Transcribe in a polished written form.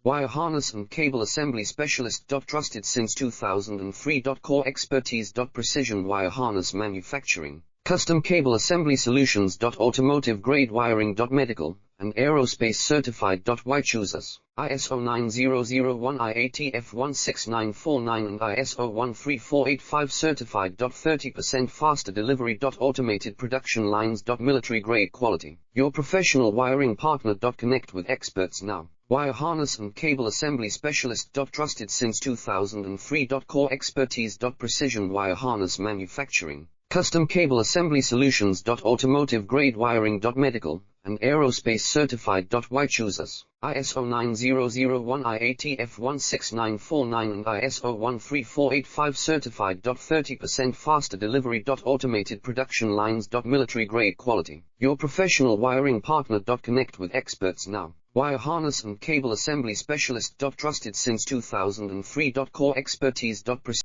Wire harness and cable assembly specialist. Trusted since 2003. Core expertise. Precision wire harness manufacturing, custom cable assembly solutions. Automotive grade wiring. Medical and aerospace certified. Why choose us? ISO 9001 IATF16949 and ISO 13485 certified. 30% faster delivery. Automated production lines. Military grade quality. Your professional wiring partner. Connect with experts now. Wire harness and cable assembly specialist. Trusted since 2003. Core expertise. Precision wire harness manufacturing, custom cable assembly solutions. Automotive grade wiring. Medical and aerospace certified. Why choose us? ISO 9001 IATF16949 and ISO 13485 certified. 30% faster delivery. Automated production lines. Military grade quality. Your professional wiring partner. Connect with experts now. Wire harness and cable assembly specialist. Trusted since 2003. Core expertise.